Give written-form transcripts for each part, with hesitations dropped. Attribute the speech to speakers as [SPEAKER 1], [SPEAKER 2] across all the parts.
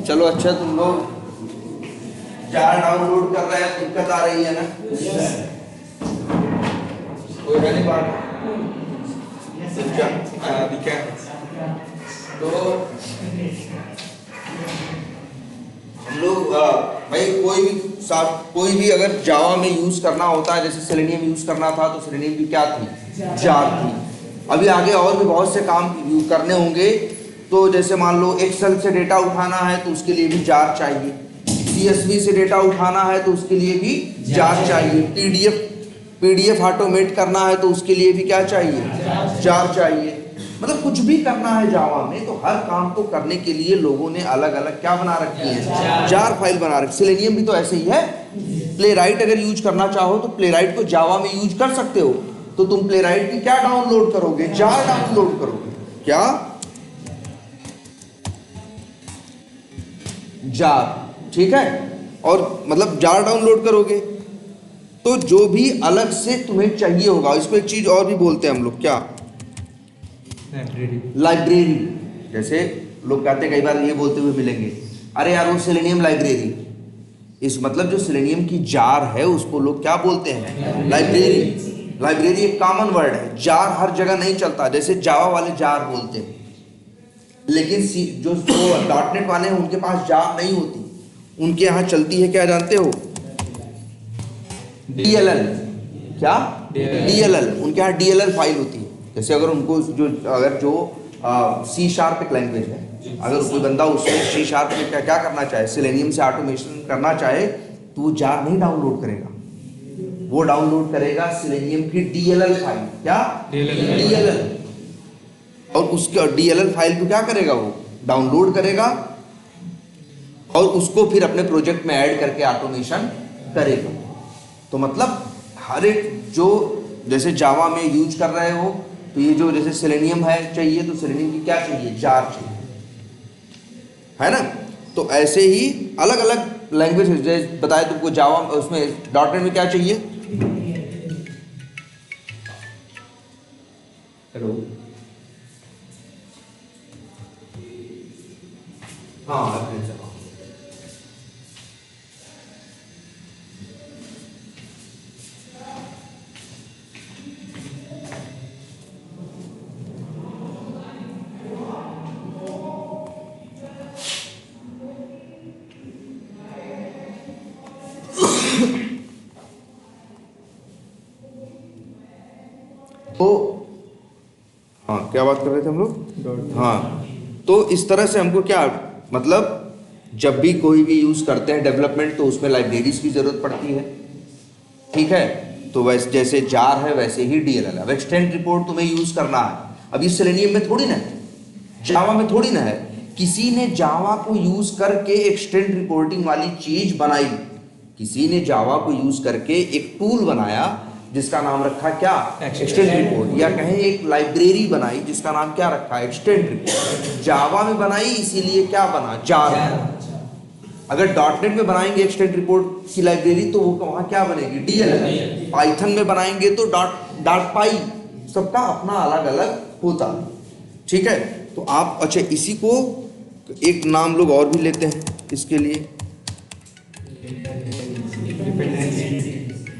[SPEAKER 1] चलो अच्छा, तुम लोग जार डाउनलोड कर रहे हैं, दिक्कत आ रही है ना? कोई है नहीं बात? अभी क्या तो हम लोग भाई कोई भी अगर जावा में यूज करना होता है, जैसे सेलेनियम यूज करना था तो सेलेनियम की क्या थी? जार थी। अभी आगे और भी बहुत से काम करने होंगे, तो जैसे मान लो एक्सेल से डेटा उठाना है तो उसके लिए भी जार चाहिए, CSV से डेटा उठाना है तो उसके लिए भी जार चाहिए, पीडीएफ ऑटोमेट करना है तो उसके लिए भी क्या चाहिए? जार चाहिए। मतलब कुछ भी करना है जावा में तो हर काम को करने के लिए लोगों ने अलग अलग क्या बना रखी है? जार फाइल बना रखी। सेलेनियम भी तो ऐसे ही है। प्लेराइट अगर यूज करना चाहो तो प्लेराइट को जावा में यूज कर सकते हो, तो तुम प्लेराइट की क्या डाउनलोड करोगे? जार डाउनलोड करोगे। क्या? जार, ठीक है। और मतलब जार डाउनलोड करोगे तो जो भी अलग से तुम्हें चाहिए होगा, इसको एक चीज और भी बोलते हैं हम लोग, क्या? लाइब्रेरी। जैसे लोग कहते हैं, कई बार ये बोलते हुए मिलेंगे, अरे यार वो सेलेनियम लाइब्रेरी, इस मतलब जो सेलेनियम की जार है उसको लोग क्या बोलते हैं? लाइब्रेरी। लाइब्रेरी एक कॉमन वर्ड है, जार हर जगह नहीं चलता। जैसे जावा वाले जार बोलते हैं, लेकिन जो डॉटनेट वाले हैं उनके पास जार नहीं होती, उनके यहाँ चलती है क्या जानते हो? DLL। क्या? DLL। उनके यहाँ DLL फाइल होती है। जैसे अगर उनको जो C# एक लैंग्वेज है, अगर कोई बंदा उसमें C# में क्या करना चाहे, सेलेनियम से ऑटोमेशन करना चाहे, तो वो जार नहीं डाउनलोड करेगा, वो डाउनलोड करेगा सेलेनियम की DLL फाइल। क्या? DLL। और उसके DLL फाइल को क्या करेगा? वो डाउनलोड करेगा और उसको फिर अपने प्रोजेक्ट में ऐड करके ऑटोमेशन करेगा। तो मतलब हर एक जो जैसे जावा में यूज कर रहे हो, तो ये जो जैसे सेलेनियम है चाहिए, तो सेलेनियम की क्या चाहिए? जार चाहिए, है ना? तो ऐसे ही अलग अलग लैंग्वेज जैसे बताया तुमको, जावा उसमें डॉटनेट में क्या चाहिए? हेलो, हाँ तो हाँ, क्या बात कर रहे थे हम लोग? हाँ, तो इस तरह से हमको क्या मतलब, जब भी कोई भी यूज करते हैं डेवलपमेंट, तो उसमें लाइब्रेरीज की जरूरत पड़ती है, ठीक है। तो वैसे जैसे जार है वैसे ही DLL। अब एक्सटेंड रिपोर्ट तुम्हें यूज करना है, अब ये सेलेनियम में थोड़ी ना है, जावा में थोड़ी ना है, किसी ने जावा को यूज करके एक्सटेंड रिपोर्टिंग वाली चीज बनाई, किसी ने जावा को यूज करके एक टूल बनाया जिसका नाम रखा क्या? Extend report. या कहें एक लाइब्रेरी बनाई जिसका नाम क्या रखा? Extend report. जावा में बनाई इसीलिए क्या बना? जार। अगर डॉटनेट में बनाएंगे एक्सटेंड रिपोर्ट की लाइब्रेरी तो वो वहां क्या बनेगी? DLL। पाइथन में बनाएंगे तो डॉट पाई। सबका अपना अलग अलग होता, ठीक है। तो आप अच्छा इसी को एक नाम लोग और भी लेते हैं इसके लिए,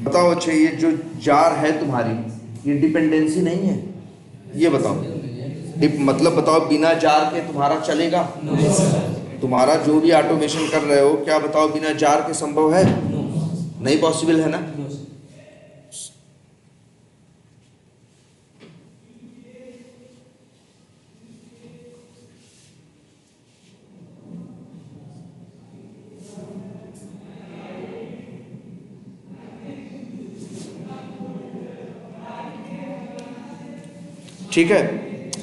[SPEAKER 1] बताओ। अच्छा ये जो जार है तुम्हारी, ये डिपेंडेंसी नहीं है, ये बताओ। मतलब बताओ, बिना जार के तुम्हारा चलेगा? तुम्हारा जो भी ऑटोमेशन कर रहे हो, क्या बताओ बिना जार के संभव है? नहीं पॉसिबल है ना। ठीक है,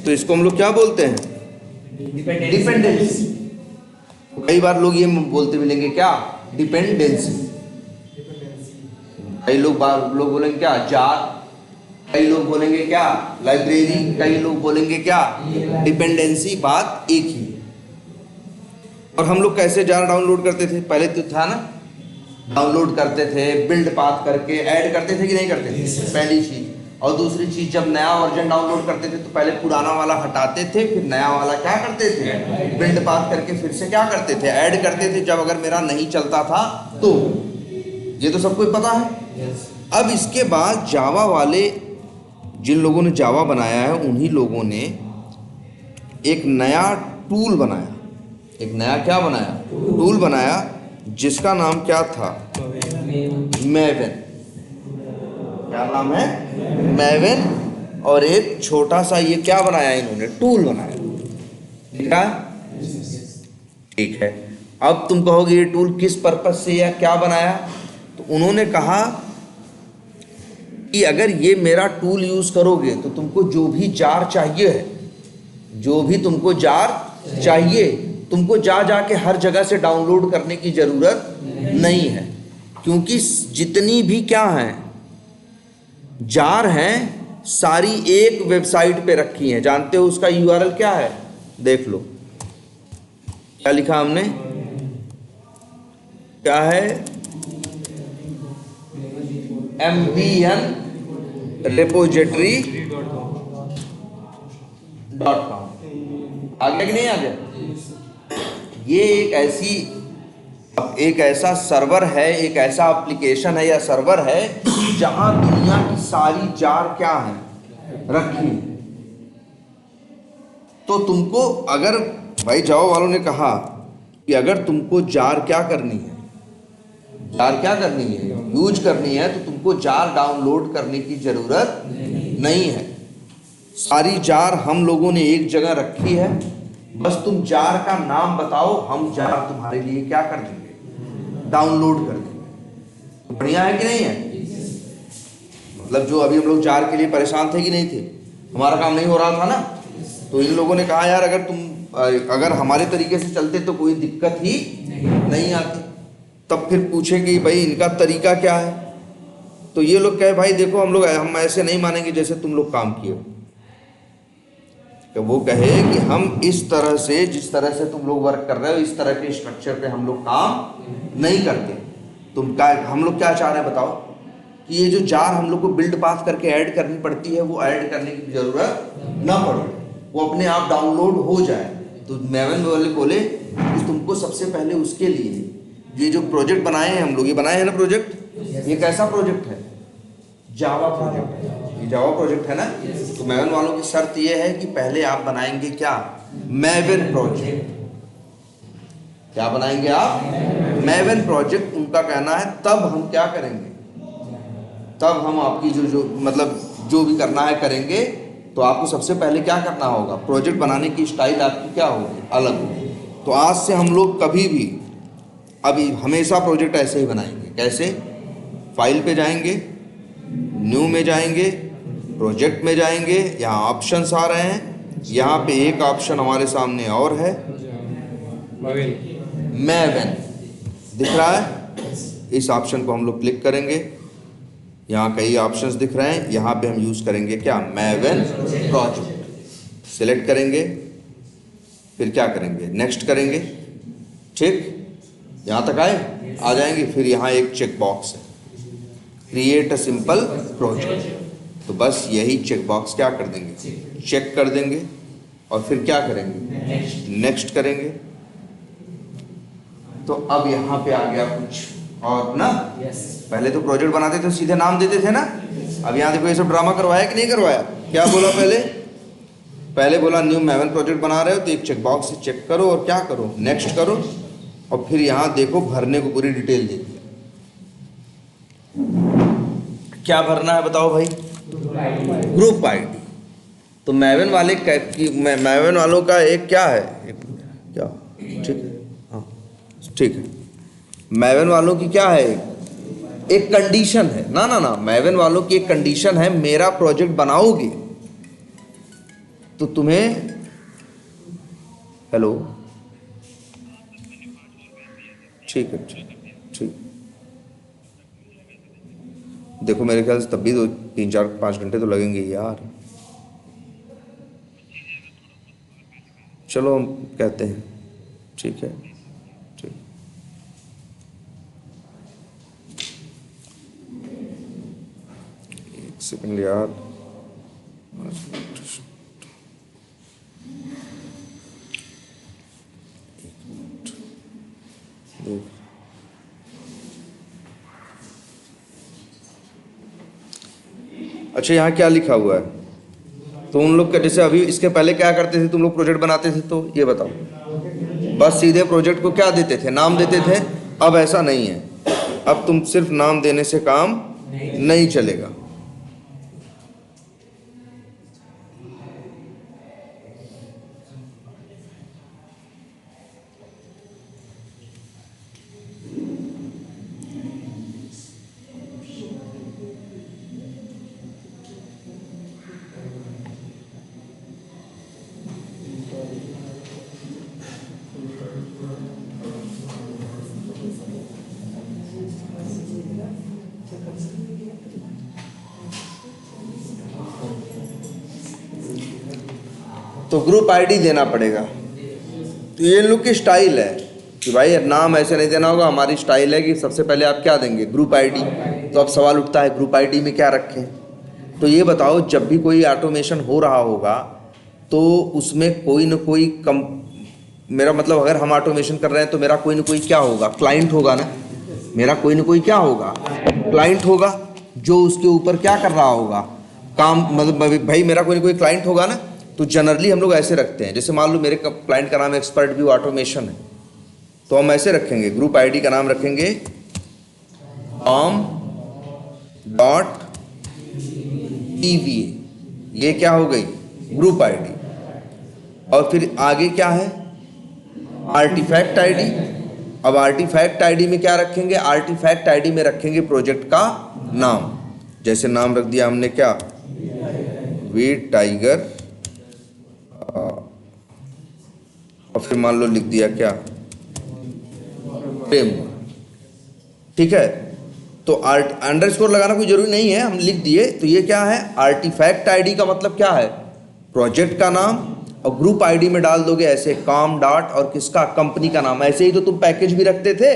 [SPEAKER 1] तो इसको हम लोग क्या बोलते हैं? डिपेंडेंसी। कई बार लोग ये बोलते मिलेंगे, क्या? डिपेंडेंसी। कई लोग बोलेंगे क्या? जार। कई लोग बोलेंगे क्या? लाइब्रेरी। कई लोग बोलेंगे क्या? डिपेंडेंसी। बात एक ही। और हम लोग कैसे जार डाउनलोड करते थे? पहले तो था ना, डाउनलोड करते थे बिल्ड पाथ करके, ऐड करते थे कि नहीं करते थे? पहली चीज। और दूसरी चीज, जब नया वर्जन डाउनलोड करते थे तो पहले पुराना वाला हटाते थे, फिर नया वाला क्या करते थे, बिल्ड पाथ करके फिर से क्या करते थे, ऐड करते थे जब अगर मेरा नहीं चलता था तो। ये तो सबको पता है। अब इसके बाद जावा वाले, जिन लोगों ने जावा बनाया है उन्हीं लोगों ने एक नया टूल बनाया, एक नया क्या बनाया, टूल बनाया, जिसका नाम क्या था, मैवन। क्या नाम है, मैवन। और एक छोटा सा ये क्या बनाया इन्होंने, टूल बनाया, ठीक है। ठीक है, अब तुम कहोगे ये टूल किस पर्पस से या क्या बनाया, तो उन्होंने कहा कि अगर ये मेरा टूल यूज करोगे तो तुमको जो भी जार चाहिए है, जो भी तुमको जार चाहिए, तुमको जा जाके हर जगह से डाउनलोड करने की जरूरत नहीं है, क्योंकि जितनी भी क्या हैं जार हैं सारी एक वेबसाइट पे रखी हैं। जानते हो उसका यूआरएल क्या है, देख लो क्या लिखा हमने, क्या है, MVN repository.com। आ गया कि नहीं आ गया। ये एक ऐसा सर्वर है, एक ऐसा एप्लीकेशन है या सर्वर है जहां दुनिया की सारी जार क्या है, रखी। तो तुमको अगर भाई जावा वालों ने कहा कि अगर तुमको जार क्या करनी है, जार क्या करनी है, यूज करनी है, तो तुमको जार डाउनलोड करने की जरूरत नहीं है। सारी जार हम लोगों ने एक जगह रखी है, बस तुम जार का नाम बताओ, हम जार तुम्हारे लिए क्या कर देंगे, डाउनलोड कर देंगे। बढ़िया है कि नहीं है। मतलब जो अभी हम लोग जार के लिए परेशान थे कि नहीं थे, हमारा काम नहीं हो रहा था ना, तो इन लोगों ने कहा यार अगर हमारे तरीके से चलते तो कोई दिक्कत ही नहीं आती। तब फिर पूछे कि भाई इनका तरीका क्या है, तो ये लोग कहे भाई देखो हम ऐसे नहीं मानेंगे जैसे तुम लोग काम किए हो। तो वो कहे कि हम इस तरह से, जिस तरह से तुम लोग वर्क कर रहे हो, इस तरह के स्ट्रक्चर पे हम लोग काम नहीं करते। हम लोग क्या चाह रहे हैं बताओ, कि ये जो जार हम लोग को बिल्ड पाथ करके ऐड करनी पड़ती है, वो ऐड करने की जरूरत ना पड़े, वो अपने आप डाउनलोड हो जाए। तो मैवन वाले बोले कि तुमको सबसे पहले उसके लिए ये जो प्रोजेक्ट बनाए हैं हम लोग, ये बनाए हैं ना प्रोजेक्ट, ये कैसा प्रोजेक्ट है, जावा प्रोजेक्ट है, ये जावा प्रोजेक्ट है ना। तो मैवन वालों की शर्त ये है कि पहले आप बनाएंगे क्या, मैवन प्रोजेक्ट। क्या बनाएंगे आप, मैवन प्रोजेक्ट। उनका कहना है तब हम क्या करेंगे, तब हम आपकी जो मतलब जो भी करना है करेंगे। तो आपको सबसे पहले क्या करना होगा, प्रोजेक्ट बनाने की स्टाइल आपकी क्या होगी, अलग होगी। तो आज से हम लोग कभी भी अभी हमेशा प्रोजेक्ट ऐसे ही बनाएंगे। कैसे, फाइल पे जाएंगे, न्यू में जाएंगे, प्रोजेक्ट में जाएंगे, यहाँ ऑप्शंस आ रहे हैं, यहाँ पे एक ऑप्शन हमारे सामने और है, मैवन दिख रहा है, इस ऑप्शन को हम लोग क्लिक करेंगे। यहाँ कई ऑप्शंस दिख रहे हैं, यहाँ पे हम यूज करेंगे क्या, मैवन प्रोजेक्ट। सिलेक्ट करेंगे, फिर क्या करेंगे, नेक्स्ट करेंगे। ठीक, यहाँ तक आ जाएंगे। फिर यहाँ एक चेक बॉक्स है, क्रिएट अ सिंपल प्रोजेक्ट। तो बस यही चेक बॉक्स क्या कर देंगे, चेक कर देंगे, और फिर क्या करेंगे, नेक्स्ट करेंगे। तो अब यहाँ पे आ गया कुछ और ना। पहले तो प्रोजेक्ट बनाते थे सीधे नाम देते थे ना, अब यहाँ देखो ये सब ड्रामा करवाया कि नहीं करवाया। क्या बोला पहले बोला न्यू मैवन प्रोजेक्ट बना रहे हो तो एक चेक बॉक्स से चेक करो और क्या करो, नेक्स्ट करो। और फिर यहाँ देखो भरने को पूरी डिटेल दे दिया। क्या भरना है बताओ भाई, ग्रुप आईडी। तो मैवन वालों का एक क्या है, क्या, ठीक है, हाँ ठीक है, मैवन वालों की क्या है, एक कंडीशन है ना, मैवन वालों की एक कंडीशन है, मेरा प्रोजेक्ट बनाओगे तो तुम्हें, हेलो, ठीक है, ठीक। देखो मेरे ख्याल से तब भी 3-4-5 घंटे तो लगेंगे यार। चलो हम कहते हैं ठीक है, ठीक। एक सेकंड यार। अच्छा, यहाँ क्या लिखा हुआ है? तो उन लोग का जैसे अभी इसके पहले क्या करते थे तुम लोग, प्रोजेक्ट बनाते थे तो ये बताओ, बस सीधे प्रोजेक्ट को क्या देते थे, नाम देते थे। अब ऐसा नहीं है, अब तुम सिर्फ नाम देने से काम नहीं चलेगा। तो ग्रुप आईडी देना पड़ेगा। तो ये लोग की स्टाइल है कि भाई नाम ऐसे नहीं देना होगा, हमारी स्टाइल है कि सबसे पहले आप क्या देंगे, ग्रुप आईडी। तो अब सवाल उठता है ग्रुप आईडी में क्या रखें? तो ये बताओ, जब भी कोई ऑटोमेशन हो रहा होगा तो उसमें कोई ना कोई मेरा मतलब अगर हम ऑटोमेशन कर रहे हैं तो मेरा कोई ना कोई क्या होगा, क्लाइंट होगा ना। मेरा कोई ना कोई क्या होगा, क्लाइंट होगा, जो उसके ऊपर क्या कर रहा होगा काम, मतलब भाई मेरा कोई ना कोई क्लाइंट होगा ना। तो जनरली हम लोग ऐसे रखते हैं, जैसे मान लो मेरे क्लाइंट का नाम एक्सपर्ट व्यू ऑटोमेशन है, तो हम ऐसे रखेंगे, ग्रुप आईडी का नाम रखेंगे com.tva, ये क्या हो गई, ग्रुप आईडी। और फिर आगे क्या है, आर्टिफैक्ट आईडी। अब आर्टिफैक्ट आईडी में क्या रखेंगे, आर्टिफैक्ट आईडी में रखेंगे प्रोजेक्ट का नाम। जैसे नाम रख दिया हमने क्या, वी टाइगर, और फिर मान लो लिख दिया क्या, फ्रेमवर्क। ठीक है, तो अंडरस्कोर लगाना कोई जरूरी नहीं है, हम लिख दिए। तो ये क्या है, आर्टिफैक्ट आईडी का मतलब क्या है, प्रोजेक्ट का नाम, और ग्रुप आईडी में डाल दोगे ऐसे कॉम डॉट और किसका, कंपनी का नाम। ऐसे ही तो तुम पैकेज भी रखते थे।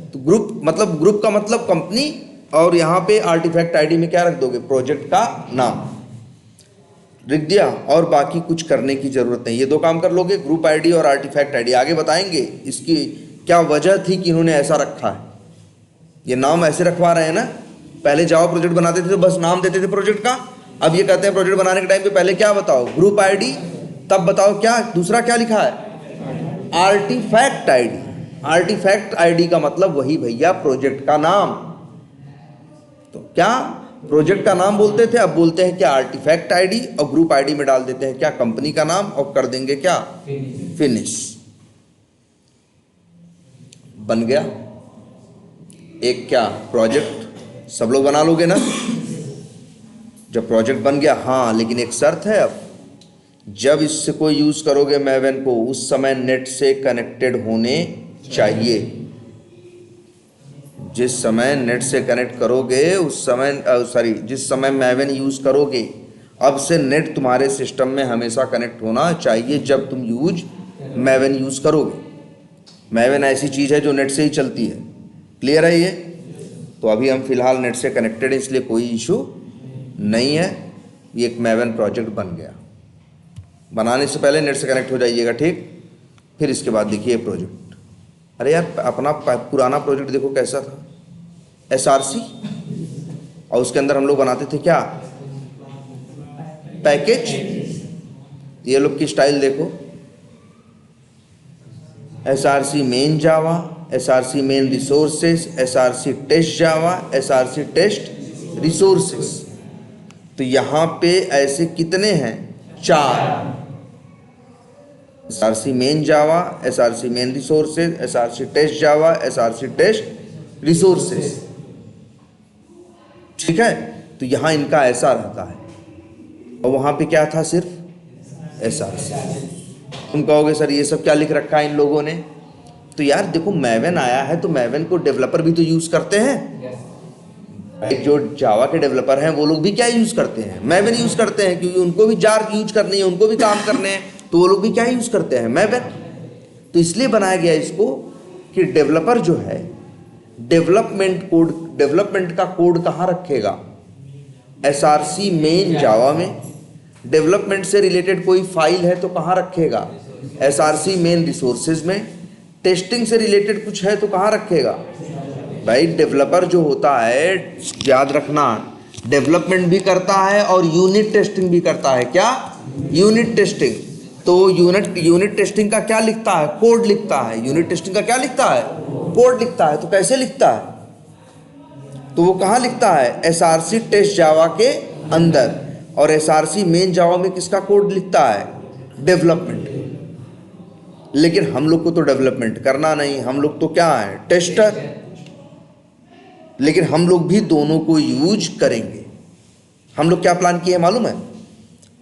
[SPEAKER 1] तो ग्रुप मतलब, ग्रुप का मतलब कंपनी, और यहाँ पे आर्टिफैक्ट आईडी में क्या रख दोगे, प्रोजेक्ट का नाम लिख दिया। और बाकी कुछ करने की जरूरत नहीं, ये दो काम कर लोगे, ग्रुप आईडी और आर्टिफैक्ट आईडी। आगे बताएंगे इसकी क्या वजह थी कि इन्होंने ऐसा रखा है, ये नाम ऐसे रखवा रहे हैं ना। पहले जावा प्रोजेक्ट बनाते थे तो बस नाम देते थे प्रोजेक्ट का, अब ये कहते हैं प्रोजेक्ट बनाने के टाइम पे पहले क्या बताओ, ग्रुप आईडी, तब बताओ क्या दूसरा क्या लिखा है, आर्टिफैक्ट आईडी। आर्टिफैक्ट आईडी का मतलब वही भैया प्रोजेक्ट का नाम। तो क्या प्रोजेक्ट का नाम बोलते थे, अब बोलते हैं क्या, आर्टिफैक्ट आईडी, और ग्रुप आईडी में डाल देते हैं क्या, कंपनी का नाम, और कर देंगे क्या, फिनिश। बन गया एक क्या, प्रोजेक्ट। सब लोग बना लोगे ना जब प्रोजेक्ट बन गया। हाँ, लेकिन एक शर्त है, अब जब इससे कोई यूज करोगे मैवन को, उस समय नेट से कनेक्टेड होने चाहिए। जिस समय नेट से कनेक्ट करोगे उस समय, जिस समय मैवन यूज करोगे, अब से नेट तुम्हारे सिस्टम में हमेशा कनेक्ट होना चाहिए जब तुम मैवन यूज करोगे। मैवन ऐसी चीज है जो नेट से ही चलती है। क्लियर है ये? तो अभी हम फिलहाल नेट से कनेक्टेड है, इसलिए कोई इशू नहीं है। ये एक मैवन प्रोजेक्ट बन गया। बनाने से पहले नेट से कनेक्ट हो जाइएगा, ठीक। फिर इसके बाद देखिए प्रोजेक्ट। अरे यार, अपना पुराना प्रोजेक्ट देखो कैसा था, SRC, और उसके अंदर हम लोग बनाते थे क्या, पैकेज। ये लोग की स्टाइल देखो, SRC main Java, SRC main resources, SRC test Java, SRC test resources. तो यहाँ पे ऐसे कितने हैं, 4। SRC main Java, SRC main resources, SRC test Java, SRC test resources. ठीक है, तो यहाँ इनका ऐसा रहता है, और वहाँ पे क्या था, सिर्फ SRC। तुम कहोगे सर ये सब क्या लिख रखा है इन लोगों ने। तो यार देखो, मैवन आया है तो मैवन को डेवलपर भी तो यूज करते हैं। जो जावा के डेवलपर हैं वो लोग भी क्या यूज करते हैं, मैवन यूज करते हैं, क्योंकि उनको भी जार यूज करनी है, उनको भी काम करने हैं, तो वो लोग भी क्या यूज करते हैं, मैवन। तो इसलिए बनाया गया इसको कि डेवलपर जो है, डेवलपमेंट का कोड कहाँ रखेगा, SRC मेन जावा में, डेवलपमेंट से रिलेटेड कोई फाइल है तो कहाँ रखेगा? एसआरसी मेन रिसोर्सेज में। टेस्टिंग से रिलेटेड कुछ है तो कहाँ रखेगा? भाई डेवलपर जो होता है, याद रखना, डेवलपमेंट भी करता है और यूनिट टेस्टिंग भी करता है। क्या? Unit testing. तो यूनिट टेस्टिंग का क्या लिखता है? कोड लिखता है। यूनिट टेस्टिंग का क्या लिखता है? कोड लिखता है। तो कैसे लिखता है? तो वो कहाँ लिखता है? एसआरसी टेस्ट जावा के अंदर। और एसआरसी मेन जावा में किसका कोड लिखता है? डेवलपमेंट। लेकिन हम लोग को तो डेवलपमेंट करना नहीं, हम लोग तो क्या है? टेस्टर। लेकिन हम लोग भी दोनों को यूज करेंगे। हम लोग क्या प्लान किए मालूम है?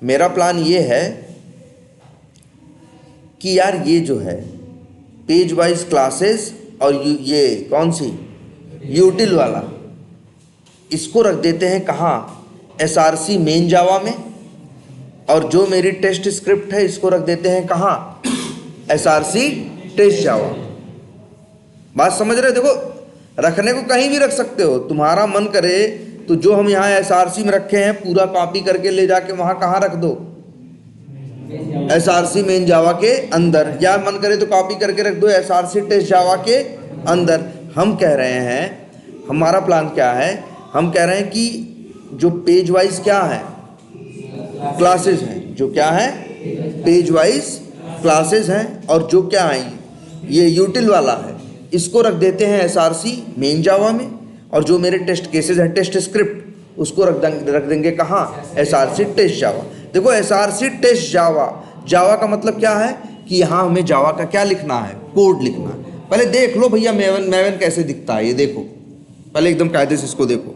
[SPEAKER 1] मेरा प्लान ये है कि यार ये जो है पेज वाइज क्लासेस और ये कौन सी यूटिल वाला, इसको रख देते हैं कहाँ? एसआरसी मेन जावा में। और जो मेरी टेस्ट स्क्रिप्ट है इसको रख देते हैं कहाँ? एसआरसी टेस्ट जावा। बात समझ रहे? देखो, रखने को कहीं भी रख सकते हो, तुम्हारा मन करे तो जो हम यहाँ एसआरसी में रखे हैं पूरा कॉपी करके ले जाके वहाँ कहाँ रख दो? एसआरसी मेन जावा के अंदर। या मन करे तो कॉपी करके रख दो एसआरसी टेस्ट जावा के अंदर। हम कह रहे हैं, हमारा प्लान क्या है? हम कह रहे हैं कि जो पेज वाइज क्या है? क्लासेस हैं। जो क्या है? पेज वाइज क्लासेस हैं। और जो क्या है? ये यूटिल वाला है, इसको रख देते हैं एसआरसी मेन जावा में। और जो मेरे टेस्ट केसेस हैं, टेस्ट स्क्रिप्ट, उसको रख देंगे कहाँ? एसआरसी टेस्ट जावा। देखो, एसआरसी टेस्ट जावा, जावा का मतलब क्या है कि यहाँ हमें जावा का क्या लिखना है? कोड लिखना है। पहले देख लो भैया मैवन कैसे दिखता है, ये देखो पहले एकदम कायदे से इसको देखो,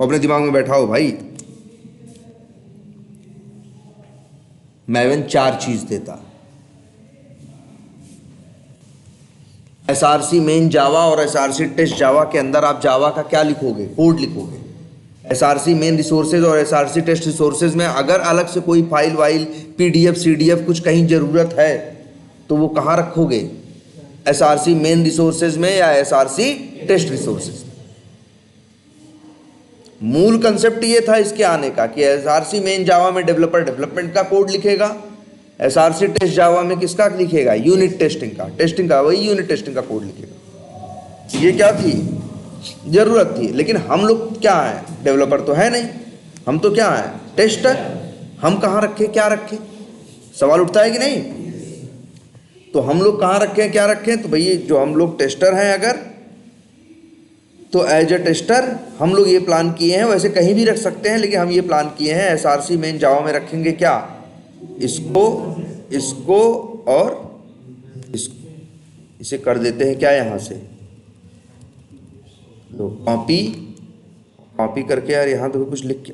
[SPEAKER 1] अपने दिमाग में बैठाओ भाई। मैवन 4 चीज देता: एसआरसी मेन जावा और एसआरसी टेस्ट जावा के अंदर आप जावा का क्या लिखोगे? कोड लिखोगे। एसआरसी मेन रिसोर्सेज और एसआरसी टेस्ट रिसोर्सेज में अगर अलग से कोई फाइल वाइल पीडीएफ सीडीएफ कुछ कहीं ज़रूरत है तो वो कहाँ रखोगे? एसआरसी मेन रिसोर्सेज में या एसआरसी टेस्ट रिसोर्सेज। मूल कंसेप्ट ये था इसके आने का कि एसआरसी मेन जावा में डेवलपर डेवलपमेंट का कोड लिखेगा, एसआरसी टेस्ट जावा में किसका लिखेगा? यूनिट टेस्टिंग का, टेस्टिंग का, वही यूनिट टेस्टिंग का कोड लिखेगा। ये क्या थी? जरूरत थी। लेकिन हम लोग क्या है? डेवलपर तो है नहीं, हम तो क्या है? टेस्टर। हम कहाँ रखे, क्या रखे? सवाल उठता है कि नहीं? तो हम लोग कहाँ रखें, क्या रखें? तो भैया जो हम लोग टेस्टर हैं अगर, तो एज ए टेस्टर हम लोग ये प्लान किए हैं। वैसे कहीं भी रख सकते हैं, लेकिन हम ये प्लान किए हैं एसआरसी मेन जावा में रखेंगे क्या? इसको, इसको और इसको। इसे कर देते हैं क्या यहाँ से? तो कॉपी करके, यार यहाँ तो कुछ लिख के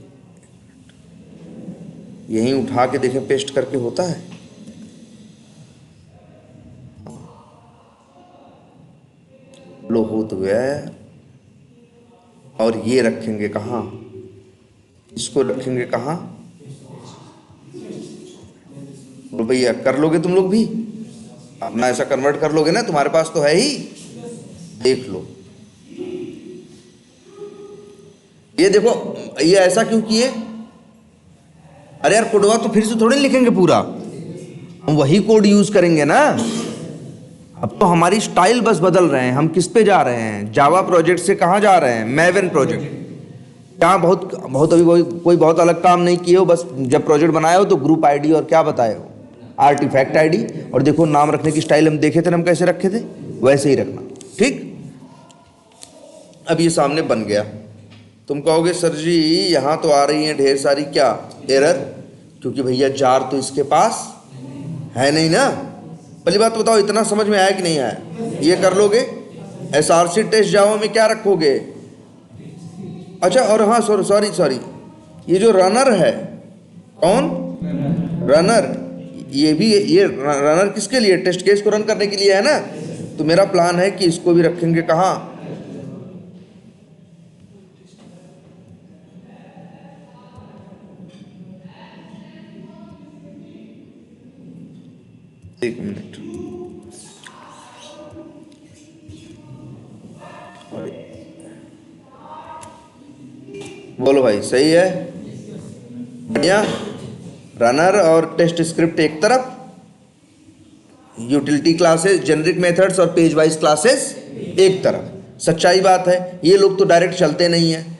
[SPEAKER 1] यहीं उठा के देखें, पेस्ट करके होता है। लो, हो तो गया है। और ये रखेंगे कहाँ? इसको रखेंगे कहाँ? तो भैया कर लोगे तुम लोग भी अपना, ऐसा कन्वर्ट कर लोगे ना, तुम्हारे पास तो है ही। देख लो, ये देखो, ये ऐसा क्यों किए? अरे यार, कोडवा तो फिर से थोड़ी लिखेंगे पूरा, हम वही कोड यूज करेंगे ना। अब तो हमारी स्टाइल बस बदल रहे हैं। हम किस पे जा रहे हैं? जावा प्रोजेक्ट से कहाँ जा रहे हैं? मैवन प्रोजेक्ट। यहाँ बहुत अभी कोई बहुत अलग काम नहीं किए हो। बस जब प्रोजेक्ट बनाए हो तो ग्रुप आईडी और क्या बताए हो? Artifact ID. और देखो, नाम रखने की स्टाइल हम देखे थे ना, हम कैसे रखे थे, वैसे ही रखना। ठीक। अब ये सामने बन गया। तुम कहोगे सर जी यहाँ तो आ रही हैं ढेर सारी क्या एरर, क्योंकि भैया जार तो इसके पास है नहीं ना। पहली बात तो बताओ, इतना समझ में आया कि नहीं आया? ये कर लोगे। एसआरसी टेस्ट जावा में क्या रखोगे? अच्छा, और हाँ, सॉरी, ये जो रनर है, कौन रनर? ये भी, ये रनर किसके लिए? टेस्ट केस को रन करने के लिए है ना। तो मेरा प्लान है कि इसको भी रखेंगे कहाँ? एक मिनट, बोलो भाई, सही है? बढ़िया। रनर और टेस्ट स्क्रिप्ट एक तरफ, यूटिलिटी क्लासेस, जेनरिक मेथड्स और पेज वाइज क्लासेस एक तरफ। सच्चाई बात है, ये लोग तो डायरेक्ट चलते नहीं हैं।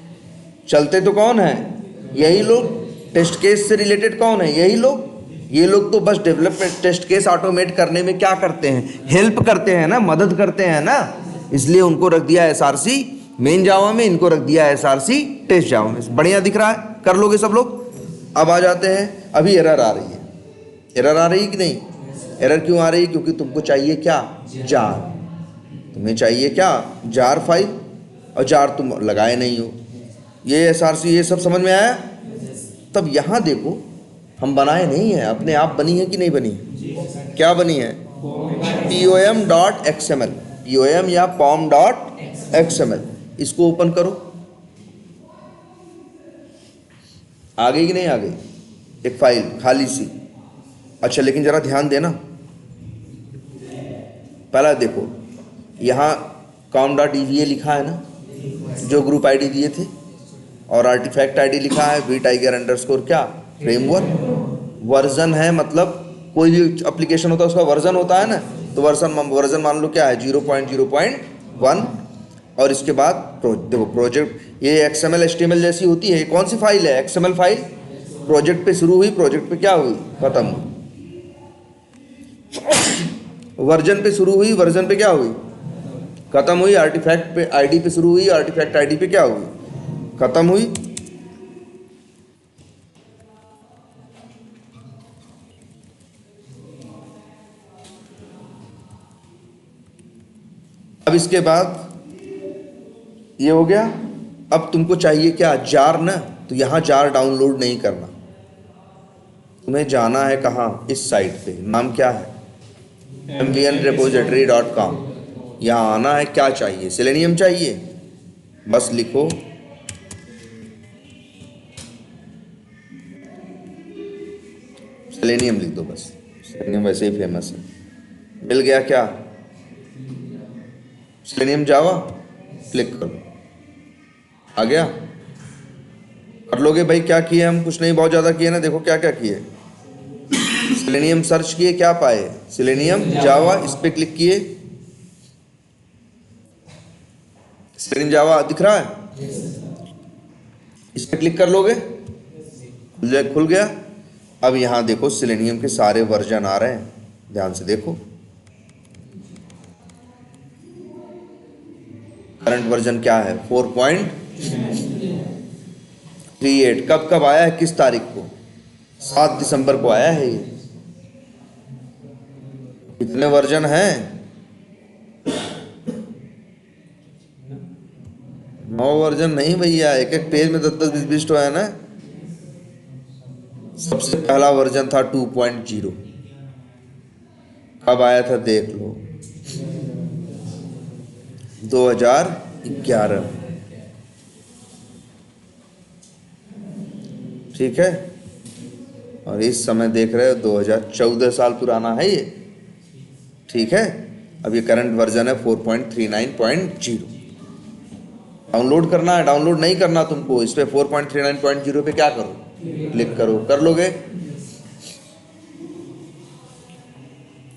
[SPEAKER 1] चलते तो कौन है? यही लोग। टेस्ट केस से रिलेटेड कौन है? यही लोग। ये लोग तो बस डेवलपमेंट टेस्ट केस ऑटोमेट करने में क्या करते हैं? हेल्प करते हैं ना, मदद करते हैं ना। इसलिए उनको रख दिया एसआरसी मेन जावा में, इनको रख दिया एसआरसी टेस्ट जावा में। बढ़िया दिख रहा है? कर लोगे सब लोग? अब आ जाते हैं, अभी एरर आ रही है। एरर आ रही है कि नहीं? एरर क्यों आ रही है? क्योंकि तुमको चाहिए क्या? जार। तुम्हें चाहिए क्या? जार फाइल, और जार तुम लगाए नहीं हो। ये एसआरसी ये सब समझ में आया? तब यहाँ देखो, हम बनाए नहीं है, अपने आप बनी है कि नहीं बनी है? क्या बनी है? pom.xml, pom या pom.xml। इसको ओपन करो। आ गई कि नहीं आ गई? एक फाइल खाली सी। अच्छा, लेकिन जरा ध्यान देना, पहला देखो यहाँ com.eva लिखा है ना, जो ग्रुप आईडी दिए थे, और आर्टिफैक्ट आईडी लिखा है वी टाइगर अंडरस्कोर क्या फ्रेमवर्क। वर्जन है, मतलब कोई भी एप्लीकेशन होता है उसका वर्जन होता है ना, तो वर्जन मान लो क्या है? 0.0.1। और इसके बाद देखो प्रोजेक्ट, ये XML HTML जैसी होती है। ये कौन सी फाइल है? XML file. प्रोजेक्ट पे शुरू हुई, प्रोजेक्ट पे क्या हुई? खत्म हुई। वर्जन पे शुरू हुई, वर्जन पे क्या हुई? खत्म हुई। आर्टिफैक्ट पे आईडी पे शुरू हुई, आर्टिफैक्ट आईडी पे क्या हुई? खत्म हुई। अब इसके बाद ये हो गया। अब तुमको चाहिए क्या? जार ना। तो यहाँ जार डाउनलोड नहीं करना, तुम्हें जाना है कहाँ? इस साइट पे, नाम क्या है? mvnrepository.com। यहाँ आना है। क्या चाहिए? सेलेनियम चाहिए। बस लिखो सेलेनियम, लिख दो बस। सेलेनियम वैसे ही फेमस है। मिल गया क्या? सेलेनियम जावा, क्लिक करो, आ गया। कर लोगे भाई? क्या किए हम? कुछ नहीं, बहुत ज़्यादा किए ना। देखो क्या क्या किए। सेलेनियम सर्च किए, क्या पाए? सेलेनियम जावा। इस पे क्लिक किए, सेलेनियम जावा दिख रहा है। इस पे क्लिक कर लोगे, खुल गया। अब यहाँ देखो सेलेनियम के सारे वर्जन आ रहे हैं, ध्यान से देखो। करंट वर्जन क्या है? 4.38। कब कब आया है? किस तारीख को? 7 दिसंबर को आया है ये। कितने वर्जन हैं? 9 वर्जन नहीं भैया, एक एक पेज में 10 10 20 20 तो है ना। सबसे पहला वर्जन था 2.0। कब आया था? देख लो, 2011। ठीक है। और इस समय देख रहे हो 2014 साल पुराना है ये। ठीक है। अब ये करंट वर्जन है 4.39.0। डाउनलोड करना है? डाउनलोड नहीं करना तुमको। इस पे 4.39.0 पे क्या करो? क्लिक करो। कर लोगे?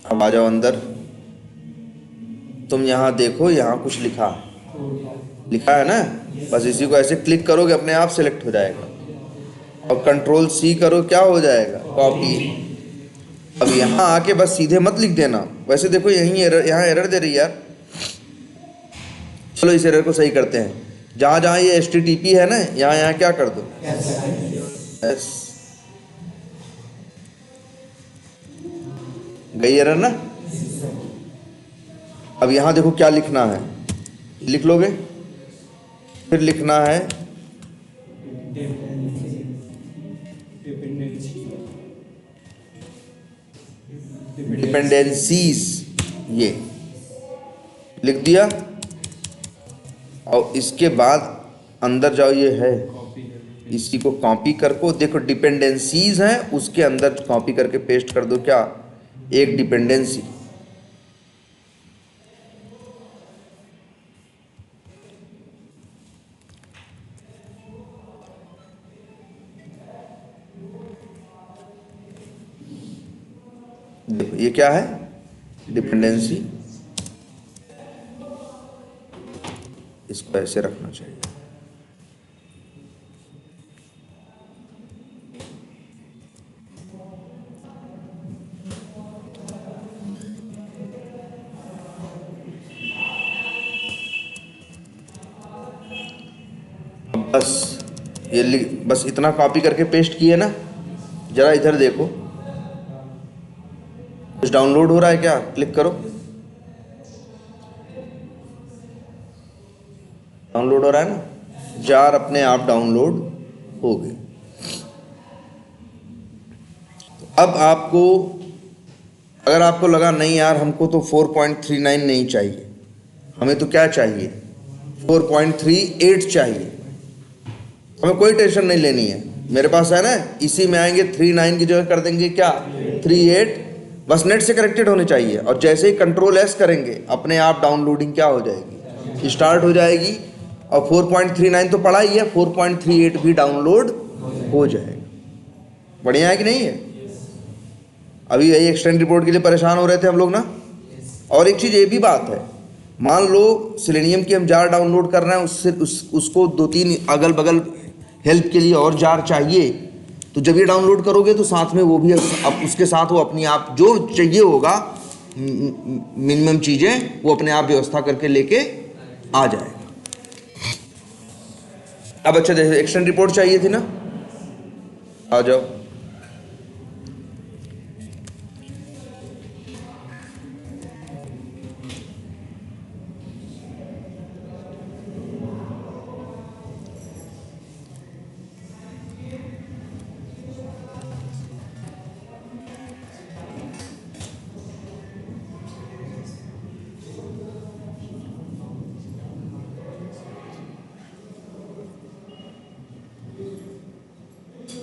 [SPEAKER 1] अब आ जाओ अंदर। तुम यहाँ देखो, यहाँ कुछ लिखा है ना, बस इसी को ऐसे क्लिक करोगे, अपने आप सेलेक्ट हो जाएगा। और कंट्रोल C करो, क्या हो जाएगा? कॉपी। अब यहाँ आके बस सीधे मत लिख देना। वैसे देखो यहीं एरर, यहाँ एरर दे रही है यार। चलो इस एरर को सही करते हैं। जहाँ जहाँ ये HTTP है ना, यहाँ यहाँ क्या कर दो? यस। गई एरर ना। अब यहाँ देखो क्या लिखना है, लिख लोगे। फिर लिखना है डिपेंडेंसीज, ये लिख दिया। और इसके बाद अंदर जाओ, ये है, इसी को कॉपी करको। देखो डिपेंडेंसीज हैं, उसके अंदर कॉपी करके पेस्ट कर दो। क्या? एक डिपेंडेंसी। देखो ये क्या है, डिपेंडेंसी, इसको ऐसे रखना चाहिए। बस ये बस इतना कॉपी करके पेस्ट किए ना, जरा इधर देखो कुछ डाउनलोड हो रहा है क्या, क्लिक करो, डाउनलोड हो रहा है ना, जार अपने आप डाउनलोड हो गई। अब आपको, अगर आपको लगा नहीं यार हमको तो 4.39 नहीं चाहिए, हमें तो क्या चाहिए, 4.38 चाहिए, हमें कोई टेंशन नहीं लेनी है, मेरे पास है ना, इसी में आएंगे 39 की जगह कर देंगे क्या 38, बस नेट से कनेक्टेड होने चाहिए। और जैसे ही कंट्रोल एस करेंगे अपने आप डाउनलोडिंग क्या हो जाएगी, स्टार्ट हो जाएगी। और 4.39 तो पड़ा ही है, 4.38 भी डाउनलोड हो जाएगा। बढ़िया है कि नहीं है। अभी यही एक्सटेंड रिपोर्ट के लिए परेशान हो रहे थे हम लोग ना। और एक चीज़ ये भी बात है, मान लो सेलेनियम की हम जार डाउनलोड कर रहे हैं, उससे उसको 2-3 अगल बगल हेल्प के लिए और जार चाहिए, तो जब ये डाउनलोड करोगे तो साथ में वो भी अब उसके साथ वो अपनी आप जो चाहिए होगा मिनिमम चीज़ें वो अपने आप व्यवस्था करके लेके आ जाएगा। अब अच्छा जैसे एक्सटेंड रिपोर्ट चाहिए थी ना, आ जाओ।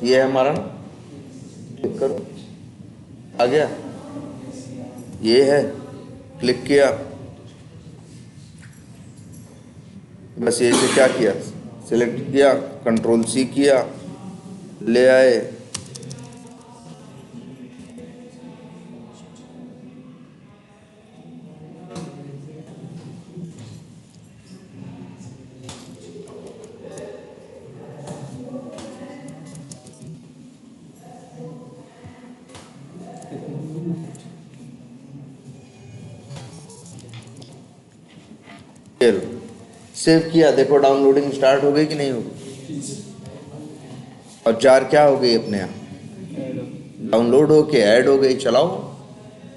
[SPEAKER 1] ये है हमारा, क्लिक करो, आ गया, ये है, क्लिक किया, बस ये से क्या किया, सिलेक्ट किया, कंट्रोल सी किया, ले आए, सेव किया, देखो डाउनलोडिंग स्टार्ट हो गई कि नहीं होगी। और जार क्या हो गई अपने आप डाउनलोड हो के ऐड हो गई। चलाओ,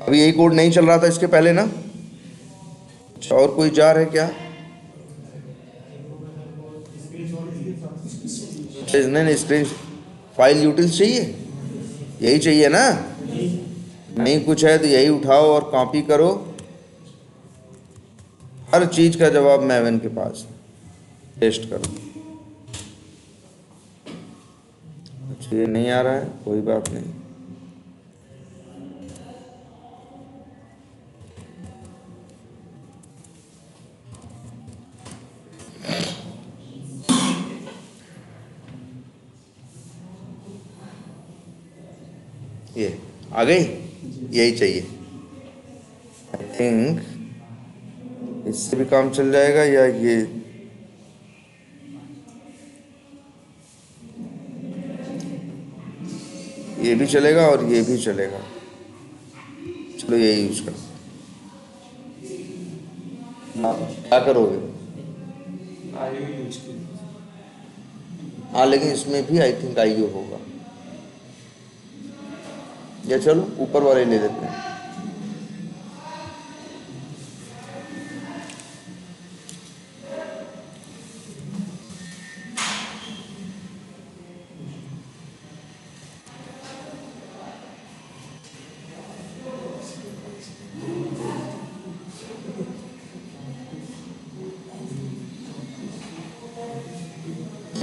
[SPEAKER 1] अभी यही कोड नहीं चल रहा था इसके पहले ना। अच्छा और कोई जार है क्या, नहीं स्क्रीन फाइल यूटिल्स चाहिए, यही चाहिए ना, नहीं कुछ है तो यही उठाओ और कॉपी करो। हर चीज का जवाब मैवन के पास, टेस्ट करो। अच्छा ये नहीं आ रहा है, कोई बात नहीं, ये आ गई, यही चाहिए। आई थिंक इससे भी काम चल जाएगा, या ये भी चलेगा और ये भी चलेगा। चलो यही यूज करो। क्या करोगे, हाँ लेकिन इसमें भी आई थिंक आईओ होगा, या चलो ऊपर वाले ले लेते हैं।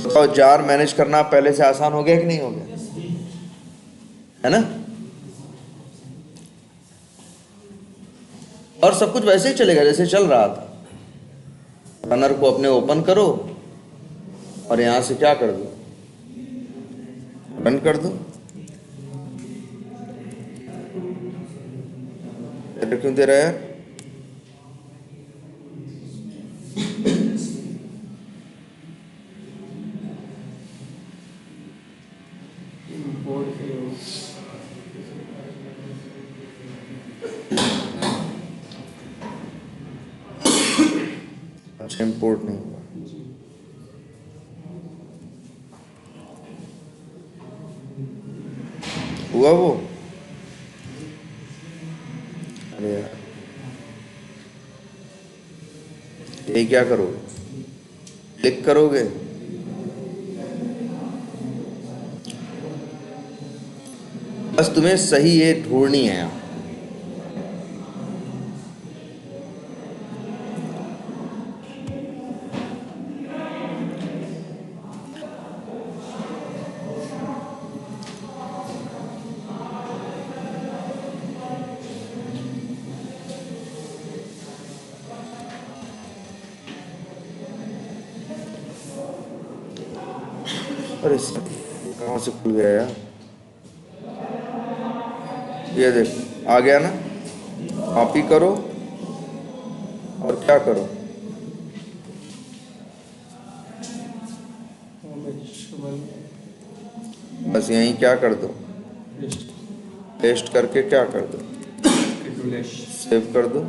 [SPEAKER 1] तो जार मैनेज करना पहले से आसान हो गया कि नहीं हो गया, है ना। और सब कुछ वैसे ही चलेगा जैसे चल रहा था। रनर को अपने ओपन करो और यहां से क्या कर दो, रन कर दो। एरर क्यों दे रहा है यार? अच्छा इम्पोर्ट नहीं हुआ। हुआ वो? अरे यार ये क्या करोगे? क्लिक करोगे? बस तुम्हें सही ये ढूंढनी है यहाँ। अरे कहाँ से खुल गया यार? ये देखो आ गया ना। कॉपी करो और क्या करो, बस यहीं क्या कर दो, पेस्ट करके क्या कर दो, सेव कर दो।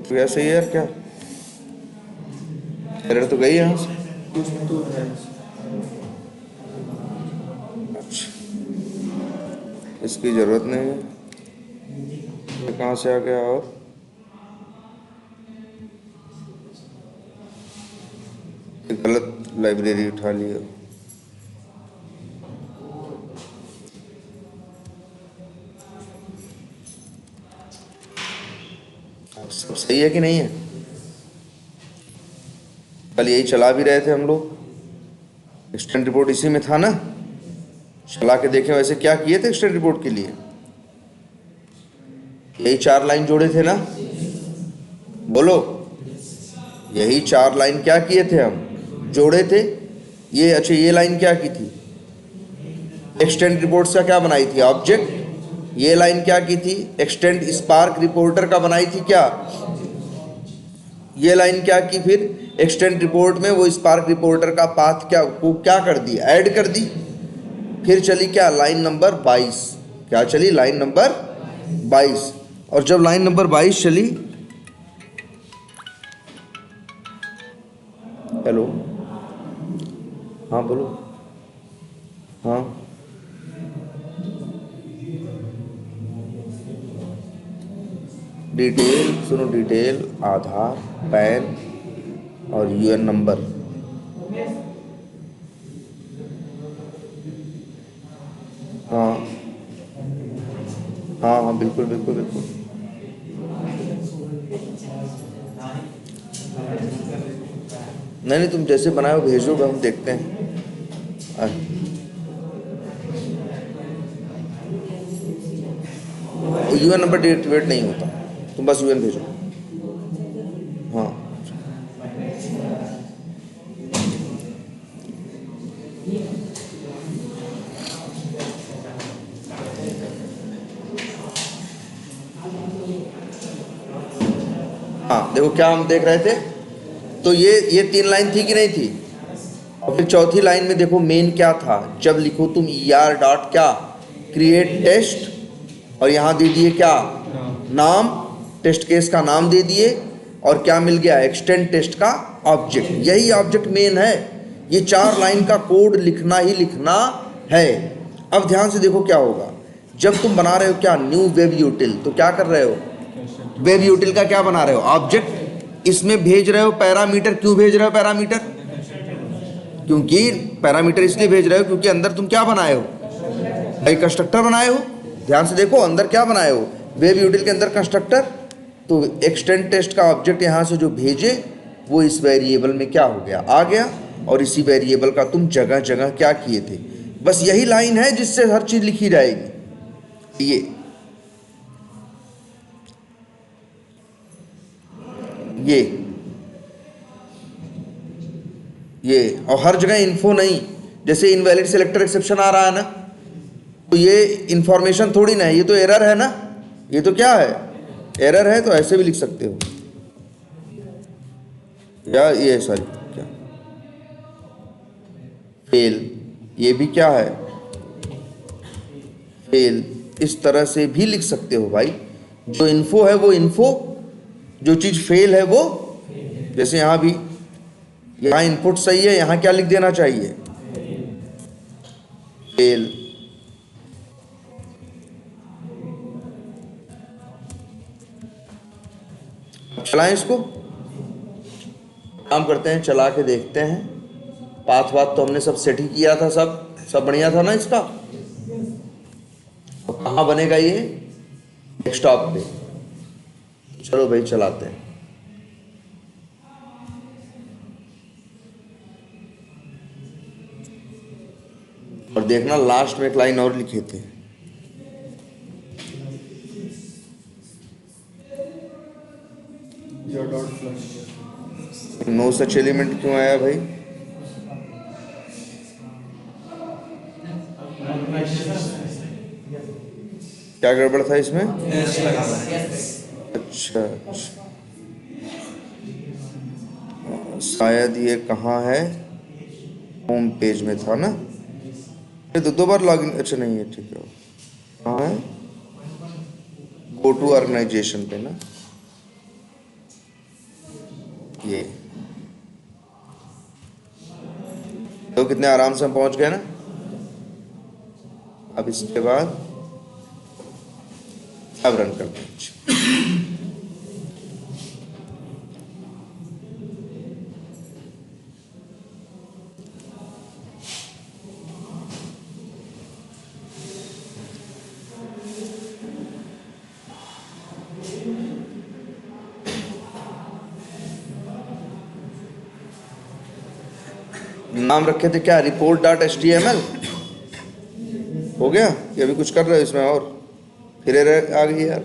[SPEAKER 1] तो ऐसे ही यार, क्या एरर तो गई यहाँ से। अच्छा इसकी जरूरत नहीं है, ये कहाँ से आ गया? और गलत लाइब्रेरी उठा लिया। सब सही है कि नहीं है? कल यही चला भी रहे थे हम लोग, एक्सटेंड रिपोर्ट इसी में था ना। चला के देखें वैसे क्या किए थे एक्सटेंड रिपोर्ट के लिए। यही 4 लाइन जोड़े थे ना, बोलो। यही 4 लाइन क्या किए थे हम, जोड़े थे। ये अच्छा ये लाइन क्या की थी, एक्सटेंड रिपोर्ट्स का क्या बनाई थी, ऑब्जेक्ट। ये लाइन क्या की थी, एक्सटेंड स्पार्क रिपोर्टर का बनाई थी क्या। ये लाइन क्या की फिर, एक्सटेंड रिपोर्ट में वो स्पार्क रिपोर्टर का पाथ क्या को क्या कर दिया, ऐड कर दी। फिर चली क्या, लाइन नंबर 22। क्या चली, लाइन नंबर 22। और जब लाइन नंबर 22 चली, हेलो हाँ बोलो, हाँ डिटेल सुनो, डिटेल आधार पैन और यूएन नंबर। हाँ हाँ हाँ बिल्कुल बिल्कुल बिल्कुल। नहीं नहीं तुम जैसे बनाए हो भेजो, हम देखते हैं। यूएन नंबर डिएक्टिवेट नहीं होता, तुम बस यूएन भेजो। हाँ हाँ देखो क्या हम देख रहे थे, तो ये 3 लाइन थी कि नहीं थी। और फिर चौथी लाइन में देखो मेन क्या था, जब लिखो तुम ER डॉट क्या, क्रिएट टेस्ट, और यहाँ दे दिए क्या, नाम, टेस्ट केस का नाम दे दिए, और क्या मिल गया, एक्सटेंड टेस्ट का ऑब्जेक्ट। यही ऑब्जेक्ट मेन है। ये 4 लाइन का कोड लिखना ही लिखना है। अब ध्यान से देखो क्या होगा, जब तुम बना रहे हो क्या, न्यू वेब यूटिल, तो क्या कर रहे हो, वेब यूटिल का क्या बना रहे हो, ऑब्जेक्ट। इसमें भेज रहे हो पैरामीटर, क्यों भेज रहे हो पैरामीटर, क्योंकि पैरामीटर इसलिए भेज रहे हो क्योंकि अंदर तुम क्या बनाए हो, भाई कंस्ट्रक्टर बनाए हो। ध्यान से देखो अंदर क्या बनाए हो, वेब यूटिल के अंदर कंस्ट्रक्टर। तो एक्सटेंड टेस्ट का ऑब्जेक्ट यहाँ से जो भेजे वो इस वेरिएबल में क्या हो गया, आ गया। और इसी वेरिएबल का तुम जगह जगह क्या किए थे, बस यही लाइन है जिससे हर चीज लिखी जाएगी। ये ये और हर जगह इन्फो नहीं, जैसे इनवैलिड सिलेक्टर एक्सेप्शन आ रहा है ना, तो ये इंफॉर्मेशन थोड़ी ना है, ये तो एरर है ना, ये तो क्या है, एरर है, तो ऐसे भी लिख सकते हो, या ये सॉरी क्या फेल, ये भी क्या है फेल, इस तरह से भी लिख सकते हो भाई। जो इन्फो है वो इन्फो, जो चीज फेल है वो, जैसे यहां भी, यहां इनपुट सही है, यहां क्या लिख देना चाहिए, फेल। चलाएं इसको, काम करते हैं, चला के देखते हैं। पाथ वाथ तो हमने सब सेट ही किया था, सब बढ़िया था ना इसका। तो कहाँ बनेगा ये, डेस्कटॉप पे। चलो भाई चलाते हैं। और देखना लास्ट में एक लाइन और लिखे थे, नो सच एलिमेंट क्यों आया भाई, क्या गड़बड़ था इसमें, अच्छा शायद ये कहाँ है, होम पेज में था ना, ये दो बार लॉगिन, अच्छा नहीं है, ठीक है, कहाँ है, गो टू ऑर्गेनाइजेशन पे ना, ये तो कितने आराम से हम पहुंच गए ना। अब इसके बाद अब रन करते हैं। नाम रखे थे क्या, report.html, हो गया, ये अभी कुछ कर रहे हो इसमें और फिर एरर आ गई यार,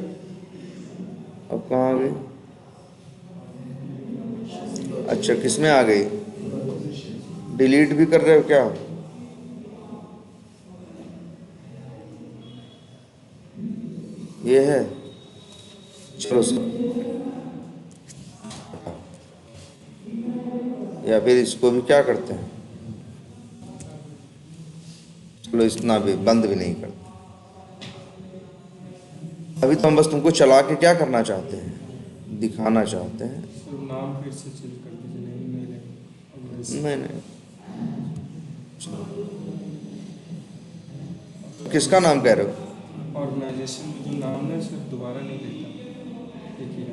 [SPEAKER 1] अब कहाँ आ गई, अच्छा किस में आ गई, डिलीट भी कर रहे हो क्या, ये है, चलो या फिर इसको भी क्या करते हैं, चलो इतना भी बंद भी नहीं करते। अभी तो हम बस तुमको चला के क्या करना चाहते हैं, दिखाना चाहते हैं,
[SPEAKER 2] नाम फिर से चेंज कर दीजिए,
[SPEAKER 1] नहीं किसका नाम कह रहे हो,
[SPEAKER 2] ऑर्गेनाइजेशन में जो नाम है सिर्फ दोबारा नहीं लेता, एक ही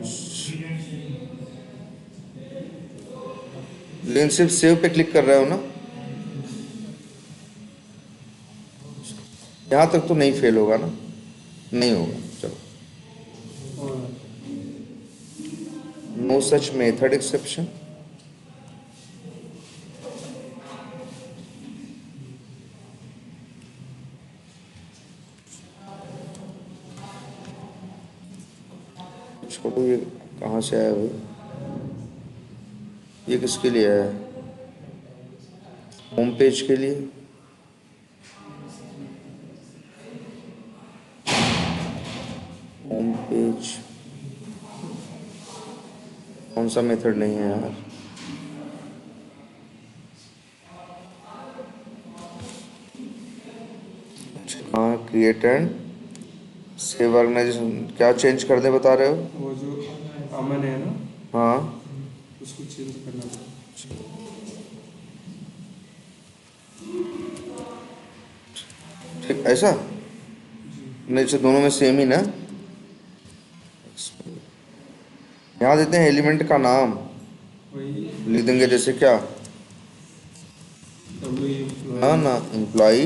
[SPEAKER 1] लेकिन सिर्फ सेव पे क्लिक कर रहे हो ना, यहाँ तक तो नहीं फेल होगा ना, नहीं होगा, चलो नो सच मेथड एक्सेप्शन, छोड़ो ये कहाँ से आया भाई, ये किसके लिए आया, होम पेज के लिए, होम पेज कौन सा मेथड नहीं है यार, हाँ क्रिएट एंड सेव ऑर्गेनाइजेशन, क्या चेंज कर दे बता रहे हो,
[SPEAKER 2] वो जो अमन है ना,
[SPEAKER 1] हाँ
[SPEAKER 2] उसको चेंज करना पड़ेगा,
[SPEAKER 1] ठीक ऐसा, नहीं अच्छा दोनों में सेम ही ना, यहाँ देते हैं एलिमेंट का नाम,
[SPEAKER 2] वही
[SPEAKER 1] लिख देंगे जैसे क्या, ना एम्प्लॉई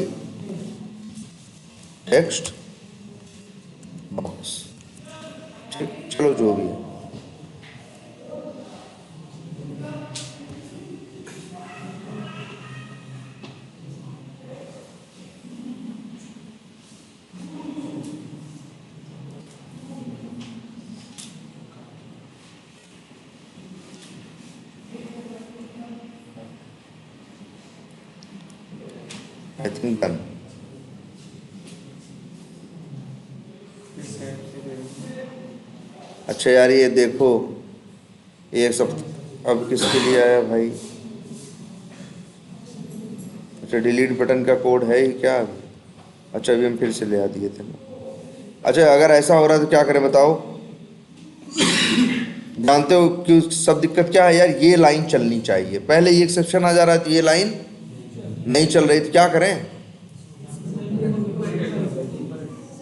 [SPEAKER 1] टेक्स्ट बॉक्स, ठीक, चलो जो भी है। Think done. अच्छा यार ये देखो, एक सब अब किसके लिए आया भाई? अच्छा डिलीट बटन का कोड है ही क्या? अच्छा अभी हम फिर से ले आ दिए थे। अच्छा अगर ऐसा हो रहा है तो क्या करें बताओ? जानते हो कि सब दिक्कत क्या है यार? ये लाइन चलनी चाहिए, पहले ये एक्सेप्शन आ जा रहा है तो ये लाइन नहीं चल रही, तो क्या करें?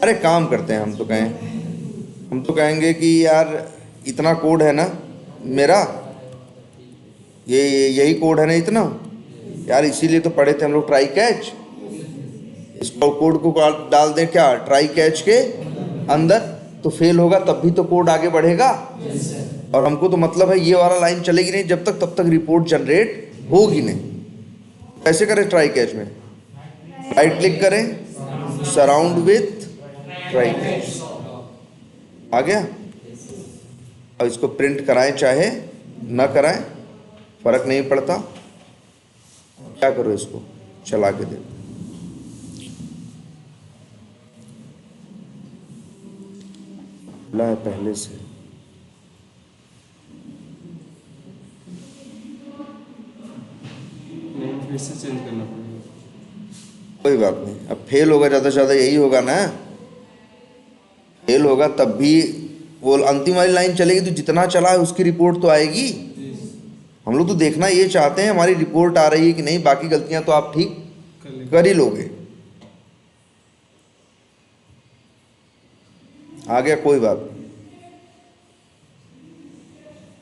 [SPEAKER 1] अरे काम करते हैं, हम तो कहेंगे कि यार इतना कोड है ना मेरा, यही कोड है ना इतना यार, इसीलिए तो पढ़े थे हम लोग ट्राई कैच। इस कोड को डाल दें क्या ट्राई कैच के अंदर, तो फेल होगा तब भी तो कोड आगे बढ़ेगा। और हमको तो मतलब है ये वाला लाइन चलेगी नहीं जब तक, तब तक रिपोर्ट जनरेट होगी नहीं। कैसे करें ट्राई कैच में? राइट क्लिक करें, सराउंड विथ ट्राई कैच, आ गया। अब इसको प्रिंट कराएं चाहे ना कराएं फर्क नहीं पड़ता। क्या करो, इसको चला के दे। खुला है पहले से,
[SPEAKER 2] नहीं फिर से चेंज करना पड़ेगा।
[SPEAKER 1] कोई बात नहीं। अब फेल होगा ज़्यादा से ज़्यादा यही होगा ना, फेल होगा तब भी वो अंतिम वाली लाइन चलेगी, तो जितना चला है उसकी रिपोर्ट तो आएगी। हम लोग तो देखना ये चाहते हैं हमारी रिपोर्ट आ रही है कि नहीं, बाकी गलतियां तो आप ठीक कर ही लोगे। आ गया, कोई बात नहीं,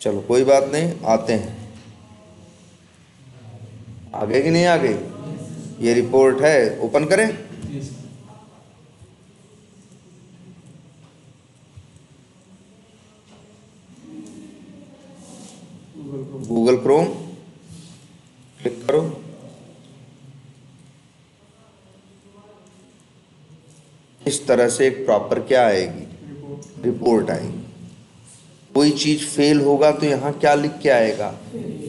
[SPEAKER 1] चलो कोई बात नहीं, आते हैं। आ गए कि नहीं आ गए? ये रिपोर्ट है, ओपन करें। गूगल क्रोम क्लिक करो, इस तरह से एक प्रॉपर क्या आएगी, रिपोर्ट आएगी। कोई चीज फेल होगा तो यहाँ क्या लिख के आएगा?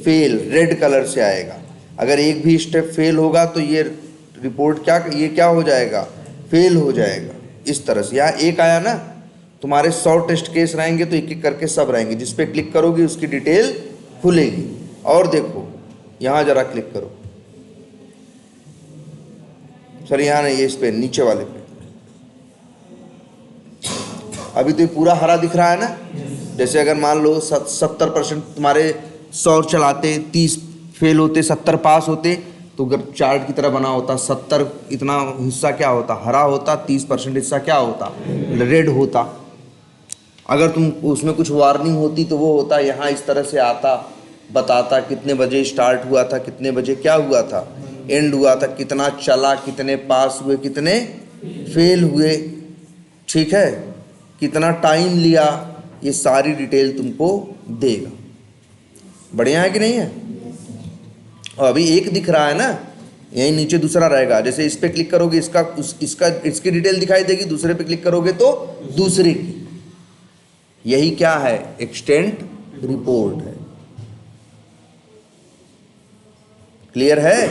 [SPEAKER 1] फेल, रेड कलर से आएगा। अगर एक भी स्टेप फेल होगा तो ये रिपोर्ट क्या, ये क्या हो जाएगा? फेल हो जाएगा। इस तरह से यहाँ एक आया ना, तुम्हारे 100 टेस्ट केस रहेंगे तो एक एक करके सब रहेंगे, जिस पे क्लिक करोगे उसकी डिटेल खुलेगी। और देखो यहाँ जरा क्लिक करो, सर यहाँ नहीं, ये इस पे नीचे वाले पे। अभी तो ये पूरा हरा दिख रहा है ना। जैसे अगर मान लो 70% तुम्हारे 100 चलाते, 30 फेल होते, 70 पास होते, तो अगर चार्ट की तरह बना होता, 70 इतना हिस्सा क्या होता? हरा होता, 30% हिस्सा क्या होता? रेड होता। अगर तुम उसमें कुछ वार्निंग होती तो वो होता, यहाँ इस तरह से आता, बताता कितने बजे स्टार्ट हुआ था, कितने बजे क्या हुआ था, एंड हुआ था, कितना चला, कितने पास हुए, कितने फेल हुए, ठीक है, कितना टाइम लिया, ये सारी डिटेल तुमको देगा। बढ़िया है कि नहीं है? और अभी एक दिख रहा है ना, यहीं नीचे दूसरा रहेगा। जैसे इस पे क्लिक करोगे इसकी डिटेल दिखाई देगी, दूसरे पे क्लिक करोगे तो दूसरे की। यही क्या है? एक्सटेंट रिपोर्ट है। क्लियर है?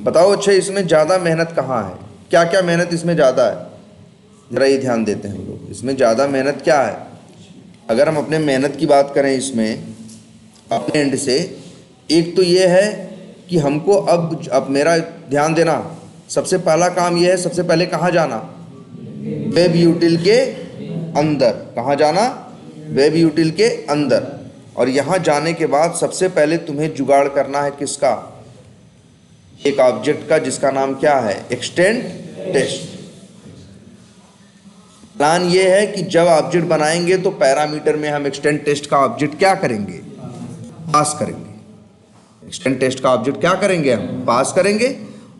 [SPEAKER 1] बताओ। अच्छा इसमें ज़्यादा मेहनत कहाँ है? क्या क्या मेहनत इसमें ज़्यादा है? ज़रा ये ध्यान देते हैं हम लोग, इसमें ज़्यादा मेहनत क्या है? अगर हम अपने मेहनत की बात करें इसमें अपने एंड से, एक तो ये है कि हमको अब मेरा ध्यान देना, सबसे पहला काम ये है, सबसे पहले कहाँ जाना? वेब यूटिल के अंदर। कहाँ जाना? वेब यूटिल के अंदर। और यहाँ जाने के बाद सबसे पहले तुम्हें जुगाड़ करना है किसका? एक ऑब्जेक्ट का, जिसका नाम क्या है? Extend test. प्लान ये है कि जब ऑब्जेक्ट बनाएंगे तो पैरामीटर में हम एक्सटेंड टेस्ट का ऑब्जेक्ट क्या करेंगे? पास करेंगे। एक्सटेंड टेस्ट का ऑब्जेक्ट क्या करेंगे? हम पास करेंगे।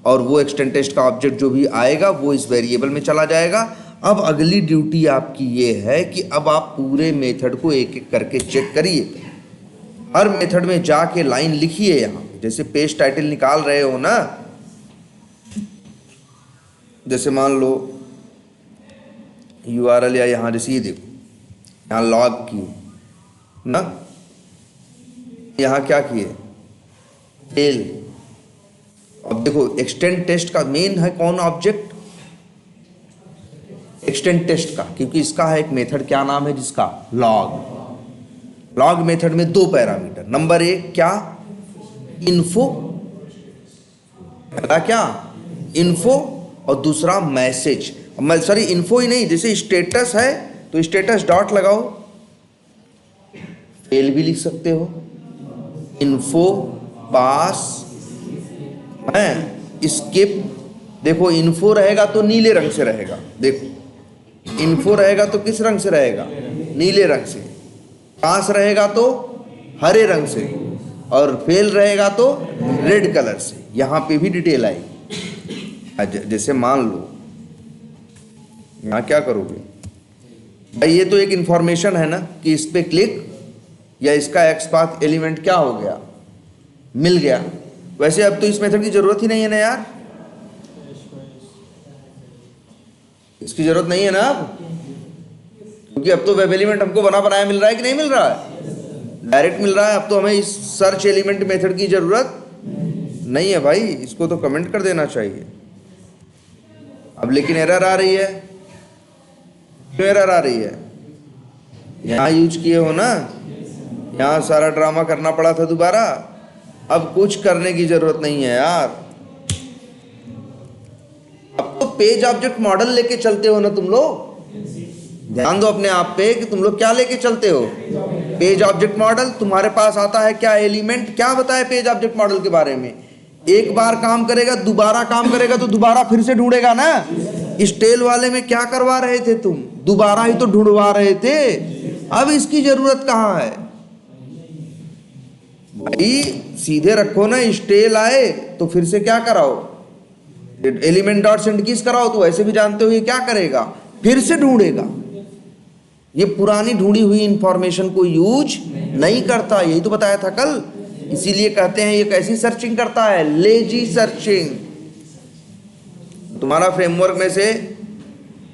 [SPEAKER 1] और वो एक्सटेंड टेस्ट का ऑब्जेक्ट जो भी आएगा वो इस वेरिएबल में चला जाएगा। अब अगली ड्यूटी आपकी ये है कि अब आप पूरे मेथड को एक एक करके चेक करिए। हर मेथड में जाके लाइन लिखिए। यहाँ जैसे पेज टाइटल निकाल रहे हो ना, जैसे मान लो URL, या यहाँ जैसे ये देखो, यहाँ लॉग किए ना, यहाँ क्या किए? फेल, अब देखो एक्सटेंड टेस्ट का मेन है कौन ऑब्जेक्ट, एक्सटेंड टेस्ट का, क्योंकि इसका है एक मेथड, क्या नाम है जिसका, लॉग। लॉग मेथड में दो पैरामीटर, नंबर एक क्या, इन्फो, पहला क्या, इन्फो, और दूसरा मैसेज। सॉरी इन्फो ही नहीं, जैसे स्टेटस है तो स्टेटस डॉट लगाओ, फेल भी लिख सकते हो, इन्फो पास है, स्किप। देखो इन्फो रहेगा तो नीले रंग से रहेगा, देखो इन्फो रहेगा तो किस रंग से रहेगा, नीले रंग से, पास रहेगा तो हरे रंग से, और फेल रहेगा तो रेड कलर से। यहां पे भी डिटेल आई, जैसे मान लो यहां क्या करोगे भाई, ये तो एक इंफॉर्मेशन है ना कि इस पे क्लिक या इसका एक्स पाथ एलिमेंट क्या हो गया, मिल गया। वैसे अब तो इस मेथड की जरूरत ही नहीं है ना यार, इसकी जरूरत नहीं है ना अब, क्योंकि अब तो वेब एलिमेंट हमको बना बनाया मिल रहा है कि नहीं मिल रहा है, डायरेक्ट मिल रहा है। अब तो हमें इस सर्च एलिमेंट मेथड की जरूरत नहीं है भाई, इसको तो कमेंट कर देना चाहिए। अब लेकिन एरर आ रही है, क्यों एरर आ रही है, यहां यूज किए हो ना, यहां सारा ड्रामा करना पड़ा था दोबारा, अब कुछ करने की जरूरत नहीं है यार। अब तो पेज ऑब्जेक्ट मॉडल लेके चलते हो ना तुम लोग, ध्यान दो अपने आप पे कि तुम लोग क्या लेके चलते हो, पेज ऑब्जेक्ट मॉडल। तुम्हारे पास आता है क्या एलिमेंट, क्या बताए पेज ऑब्जेक्ट मॉडल के बारे में, एक बार काम करेगा, दोबारा काम करेगा तो दोबारा फिर से ढूंढेगा ना। इस टेल वाले में क्या करवा रहे थे तुम, दोबारा ही तो ढूंढवा रहे थे, अब इसकी जरूरत कहां है भाई, सीधे रखो ना। स्टेल आए तो फिर से क्या कराओ, एलिमेंट डॉट सेंड किस कराओ, तो ऐसे भी जानते हो ये क्या करेगा, फिर से ढूंढेगा। ये पुरानी ढूंढी हुई इंफॉर्मेशन को यूज नहीं करता, यही तो बताया था कल। इसीलिए कहते हैं ये कैसी सर्चिंग करता है, लेजी सर्चिंग। तुम्हारा फ्रेमवर्क में से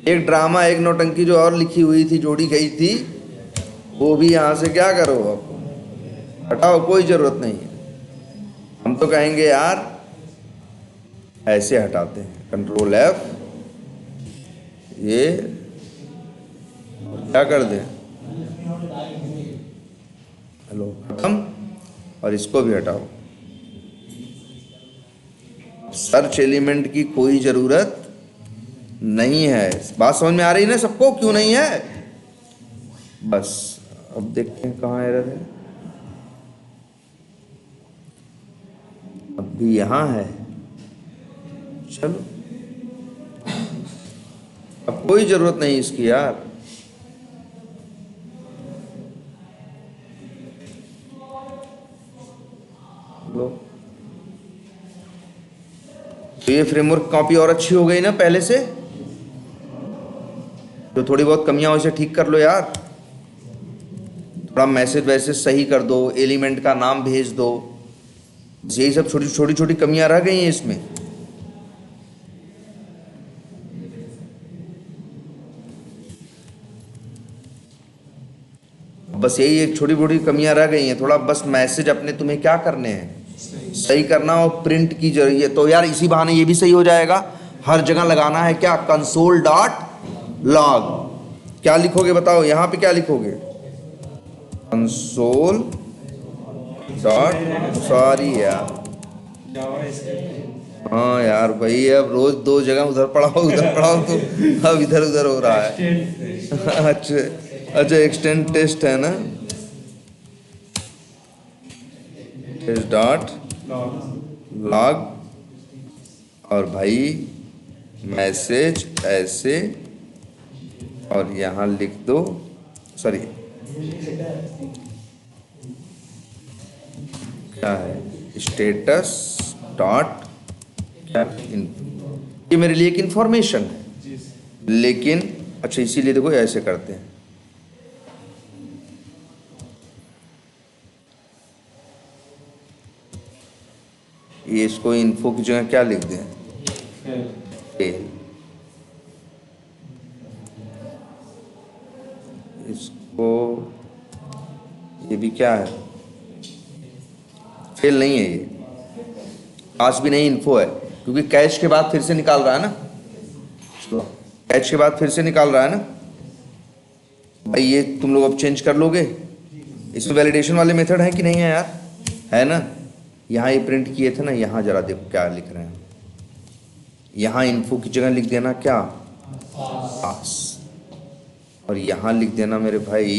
[SPEAKER 1] एक ड्रामा, एक नौटंकी जो और लिखी हुई थी, जोड़ी गई थी, वो भी यहां से क्या करो, अब हटाओ, कोई जरूरत नहीं है। हम तो कहेंगे यार ऐसे हटाते हैं, कंट्रोल F, ये क्या कर दें, हेलो खत्म, और इसको भी हटाओ। सर्च एलिमेंट की कोई जरूरत नहीं है। बात समझ में आ रही है ना सबको, क्यों नहीं है। बस अब देखते हैं कहाँ एरर है, अब भी यहां है। चलो अब कोई जरूरत नहीं इसकी यार, लो। तो ये फ्रेमवर्क कॉपी और अच्छी हो गई ना पहले से, जो थोड़ी बहुत कमियां हो इसे ठीक कर लो यार, थोड़ा मैसेज वैसेज सही कर दो, एलिमेंट का नाम भेज दो, यही सब छोटी छोटी छोटी कमियां रह गई हैं इसमें। बस यही एक छोटी छोटी कमियां रह गई हैं, थोड़ा बस मैसेज अपने तुम्हें क्या करने हैं, सही करना, और प्रिंट की जरूरत। तो यार इसी बहाने ये भी सही हो जाएगा। हर जगह लगाना है क्या, कंसोल डॉट लॉग। क्या लिखोगे बताओ, यहां पे क्या लिखोगे, कंसोल डॉट, सॉरी यार, हाँ यार भाई, अब रोज दो जगह उधर पढ़ाओ तो अब इधर उधर हो रहा है। अच्छा एक्सटेंड टेस्ट है ना, टेस्ट डॉट लॉग, और भाई मैसेज ऐसे, और यहाँ लिख दो, सॉरी क्या है, स्टेटस डॉट क्या, ये मेरे लिए एक इंफॉर्मेशन है, लेकिन अच्छा इसीलिए देखो ऐसे करते हैं, ये इसको इन्फो की जगह क्या लिख दें, इसको, ये भी क्या है, फेल नहीं है ये। पास भी नहीं इन्फो है, क्योंकि कैच के बाद फिर से निकाल रहा है ना, कैच के बाद फिर से निकाल रहा है ना भाई। ये तुम लोग अब चेंज कर लोगे। इसमें वैलिडेशन वाले मेथड है कि नहीं है यार, है ना। यहाँ ये प्रिंट किए थे ना, यहाँ जरा देखो क्या लिख रहे हैं। यहाँ इन्फो की जगह लिख देना क्या, पास, और यहाँ लिख देना मेरे भाई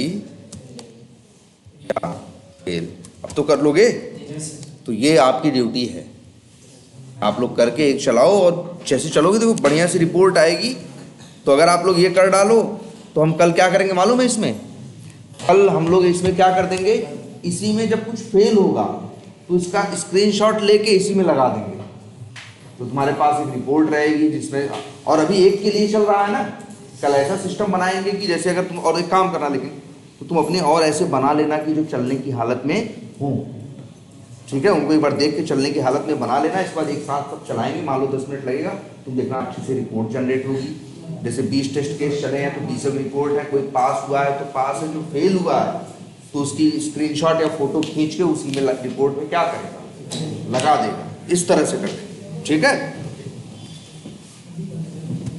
[SPEAKER 1] क्या, फेल। अब तो कर लोगे। तो ये आपकी ड्यूटी है, आप लोग करके एक चलाओ, और जैसे चलोगे देखो बढ़िया सी रिपोर्ट आएगी। तो अगर आप लोग ये कर डालो तो हम कल क्या करेंगे मालूम है, इसमें कल हम लोग इसमें क्या कर देंगे, इसी में जब कुछ फेल होगा तो इसका स्क्रीनशॉट लेके इसी में लगा देंगे। तो तुम्हारे पास एक रिपोर्ट रहेगी जिसमें, और अभी एक के लिए चल रहा है ना, कल ऐसा सिस्टम बनाएंगे कि जैसे अगर तुम, और एक काम करना लेकिन, तो तुम अपने और ऐसे बना लेना कि जो चलने की हालत में हो, ठीक है। उनको एक बार देख के चलने की हालत में बना लेना। इसके बाद एक साथ सब चलाएंगे, मान लो 10 मिनट लगेगा, तुम देखना अच्छी से रिपोर्ट जनरेट होगी। जैसे 20 टेस्ट केस चले हैं तो 20 रिपोर्ट है, कोई पास हुआ है तो पास है, जो फेल हुआ है तो उसकी स्क्रीनशॉट या फोटो खींच के उसी में रिपोर्ट में क्या करेगा, लगा देगा। इस तरह से करते, ठीक है।